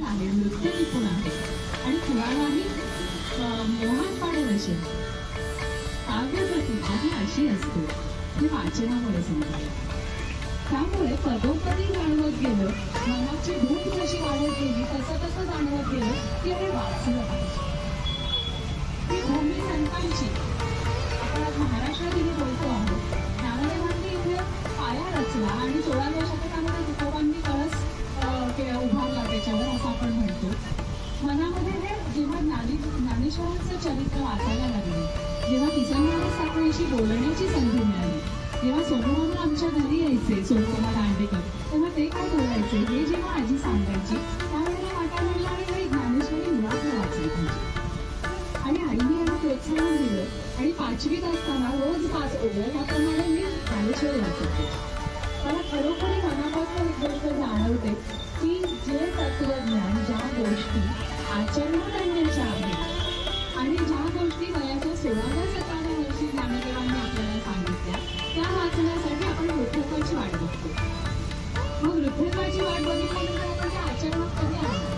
आहे, नृत्य निपुण आहे आणि पुराणाही मोहात पाडेल अशी काव्यप्रतिभा ही अशी असते ती वाचनामुळे समजते. त्यामुळे पदोपदी जाणवत गेलं, मनाची भूक जशी वाढत गेली तसं तसं जाणवत गेलं की हे वाचलं पाहिजे. ही भूमी संतांची आपण आज महाराष्ट्रात इथे बोलतो आहोत. ज्ञानदेवांनी इथे पाया रचला आणि 16व्या शतकामध्ये तुकोबांनी कळस उभारला त्याच्यावर असं आपण म्हणतो. मनामध्ये हे जेव्हा ज्ञानेश्वरांचं चरित्र वाचायला लागले, जेव्हा किसनराव साखळेशी बोलण्याची संधी मिळाली, जेव्हा सोनूमामा आमच्या घरी यायचे, सोनूमामा दांडेकर, तेव्हा ते काय बोलायचे हे जेव्हा आजी सांगायची त्यावेळेला वाटायला लागलं आणि ज्ञानेश्वरी मुळात वाचली पाहिजे. आणि आईने यांना प्रोत्साहन दिलं आणि 5वीत असताना रोज 5 ओव्या त्याप्रमाणे मी ज्ञानेश्वरी वाचते. मला खरोखरी मनापासून एक गोष्ट जाणवते की जे तत्वज्ञान, ज्या गोष्टी आचरणात आणण्याच्या आहेत आणि ज्या गोष्टी वयाच्या 16व्या 17व्या वर्षी ज्ञानदेवांनी आपल्याला सांगितल्या त्या वाचण्यासाठी आपण वृद्धत्वाची वाट बघतो. मग वृद्धत्वाची वाट बघितल्यानंतर आपण त्या आचरणात कधी आणणार?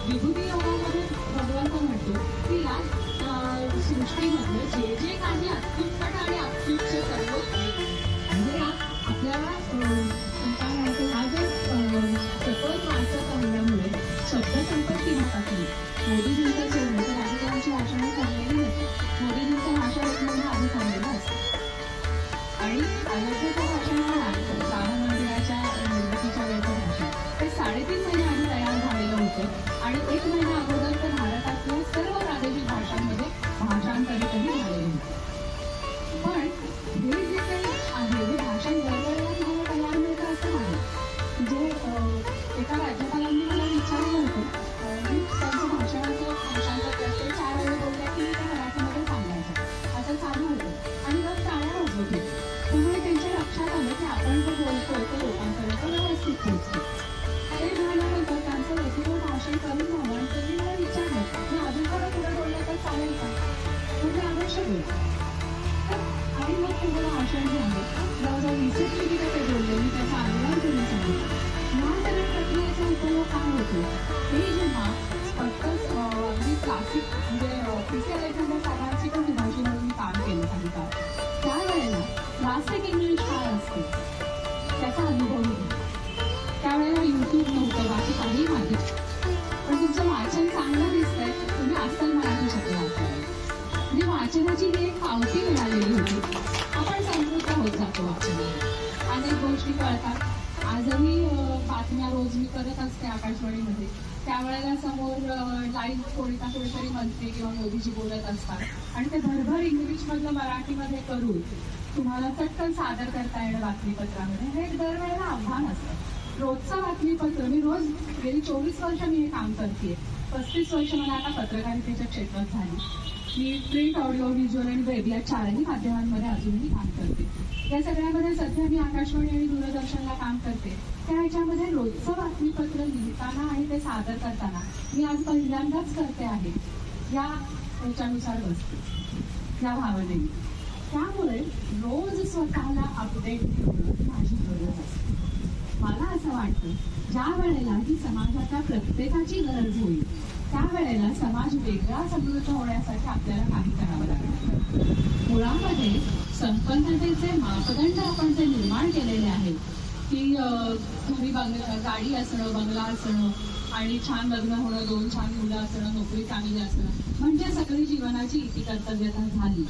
विभूती योगामध्ये भगवंत म्हणतो की या सृष्टीमध्ये जे जे काही अत्युत्कट आणि अत्युच्च सर्व म्हणजे आपल्याला काय म्हणतो, हा जो सतत वाचत राहिल्यामुळे शब्दसंपत्ती हातातली. मोदीजींचं जेवण तर आधी त्यांची भाषणं ठरलेली नसतात. मोदीजींचं भाषण 1 महिना आधी ठरलेलं असतं आणि अयोध्येचं भाषण म्हणा, राम मंदिराच्या निर्मितीच्या वेळेचं भाषण ते 3.5 महिने आधी तयार झालेलं होतं आणि 1 महिना अगोदर तर भारतातल्या सर्व प्रादेशिक भाषांमध्ये भाषांतरितही झालेलं होतं. पण हे जे काही आहे हे भाषण दरवेळेला तुम्हाला तयार मिळतं असं नाही. म्हणजे एका राज्यपालांनी मला विचारलं होतं, मी त्यांचं भाषणाचं भाषांतर करते, 4 वेळा बोलल्या की मी ते मराठीमध्ये सांगायचं असं चालू होतं आणि मग टाळ्या वाजवत होते. त्यामुळे त्यांच्या लक्षात आलं की आपण जे बोलतोय ते लोकांपर्यंत व्यवस्थित पोहोचतो. ते झाल्यानंतर त्यांचं रेग्युलर भाषण करून झालं आणि त्यांनी मला विचारलं मी अजून थोडं पुढे बोललं तर चालेल का? म्हणजे आवश्यक होतं. आणि मग पुढे भाषण झालं, जवळजवळ 20 मिनिटं ते बोलले, मी त्याचा अनुवाद करून सांगितलं. या सगळ्या प्रक्रियेचा उपयोग काय होतो, हे जेव्हा स्पष्ट अगदी क्लासिक म्हणजे ऑफिशियल एखाद्या साधारची पण भाषेमध्ये मी काम केलं काही काळ, त्यावेळेला क्लासिक इंग्लिश काय असते त्याचा अनुभव घेतला. त्यावेळेला यूट्यूब नव्हतं, बाकी काही माहिती, पण तुमचं वाचन चांगलं दिसतंय, तुम्ही अस्सल मराठी शब्द वाचताय. म्हणजे वाचनाची ही एक पावती मिळालेली होती. आपण समृद्ध होत जातो वाचनाने, अनेक गोष्टी कळतात. आजही बातम्या रोज मी करत असते आकाशवाणीमध्ये, त्यावेळेला समोर लाईव्ह कोणीतरी मंत्री किंवा मोदीजी बोलत असतात आणि ते भरभर इंग्लिशमधलं मराठीमध्ये करून तुम्हाला चटकन सादर करता येणं बातमीपत्रामध्ये हे दरवेळेला आव्हान असतं. रोजचं बातमीपत्र मी रोज गेली 24 वर्ष मी हे काम करते. 35 वर्ष मला आता पत्रकारितेच्या क्षेत्रात झाली. मी प्रिंट, ऑडिओ, व्हिज्युअल आणि वेब या 4ही माध्यमांमध्ये अजूनही काम करते. या सगळ्यामध्ये सध्या मी आकाशवाणी आणि दूरदर्शनला काम करते. त्या ह्याच्यामध्ये रोजचं बातमीपत्र लिहिताना आणि ते सादर करताना मी आज पहिल्यांदाच करते आहे या ह्याच्यानुसार बसते, या भावनेने. त्यामुळे रोज स्वतःला अपडेट ठेवणं माझी गरज असते. मला असं वाटतं ज्या वेळेला ही समाजाच्या प्रत्येकाची गरज होईल त्यावेळेला समाज वेगळा समृद्ध होण्यासाठी आपल्याला काही करावं लागेल. मुळामध्ये संपन्नतेचे मापदंड आपण जे निर्माण केलेले आहेत की घरी गाडी असणं, बंगला असणं आणि छान लग्न होणं, 2 छान मुलं असणं, नोकरी चांगली असणं म्हणजे सगळी जीवनाची इतिकर्तव्यता झाली.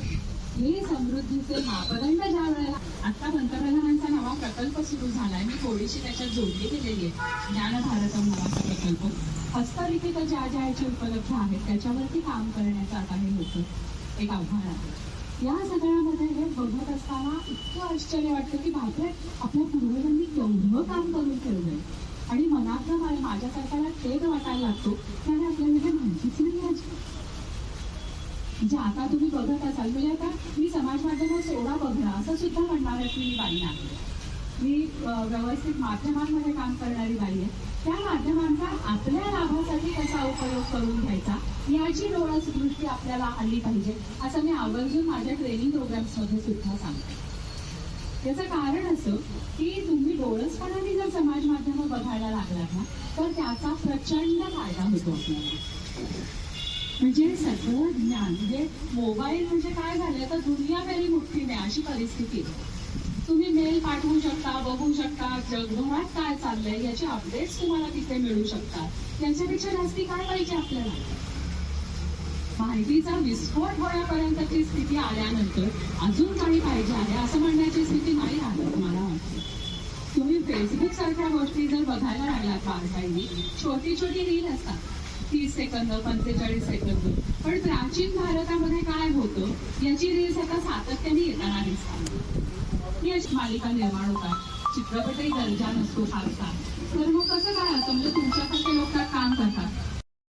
हे समृद्धीचे मापदंड ज्या वेळेला आता पंतप्रधानांचा नवा प्रकल्प सुरू झालाय, मी थोडीशी त्याच्यात जोडली गेलेली आहे, ज्ञान भारतम नावाचा प्रकल्प. हस्तलिखित ज्या ज्या याची उपलब्ध आहेत त्याच्यावरती काम करण्याचं आता हे होतं एक आव्हान आहे. या सगळ्यामध्ये हे बघत असताना इतकं आश्चर्य वाटतं की बापरे, आपल्या पूर्वजांनी केवढं काम करून ठेवलंय आणि मनातलं माझ्यासारख्याला खेद वाटायला लागतो त्याने आपल्याला हे माहितीच नाही आज. म्हणजे आता तुम्ही बघत असाल, म्हणजे आता मी समाज माध्यमात सोडा बघणं असं सुद्धा म्हणणाऱ्याची मी बाई नाही. मी व्यवस्थित माध्यमांमध्ये काम करणारी बाई आहे. त्या माध्यमांचा आपल्या लाभासाठी कसा उपयोग करून घ्यायचा याची डोळसदृष्टी आपल्याला आली पाहिजे असं मी आवर्जून माझ्या ट्रेनिंग प्रोग्राम्समध्ये सुद्धा सांगते. याचं कारण असं की तुम्ही डोळसपणाने जर समाज माध्यम बघायला लागलात ना तर त्याचा प्रचंड फायदा होतो आपल्याला. म्हणजे सगळं ज्ञान म्हणजे मोबाईल म्हणजे काय झालं तर दुनिया मेरी मुठ्ठी में अशी परिस्थिती आहे. तुम्ही मेल पाठवू शकता, बघू शकता, जगभरात काय चाललंय याचे अपडेट्स तुम्हाला तिथे मिळू शकतात. यांच्यापेक्षा जास्ती काय पाहिजे आपल्याला. माहितीचा विस्फोट होण्यापर्यंतची स्थिती आल्यानंतर अजून काही पाहिजे आहे असं म्हणण्याची स्थिती नाही आली मला वाटतं. तुम्ही फेसबुक सारख्या गोष्टी जर बघायला लागलात बारकाईने, छोटी छोटी रील असतात, 30 सेकंद 45 सेकंद, पण प्राचीन भारतामध्ये काय होतं याची रील्स आता सातत्याने येताना दिसतात. ही अशी मालिका निर्माण होतात, चित्रपटही दर्जा नसतो फारसा. तर मग कसं काय असतं म्हणजे तुमच्यासारखे लोक काम करतात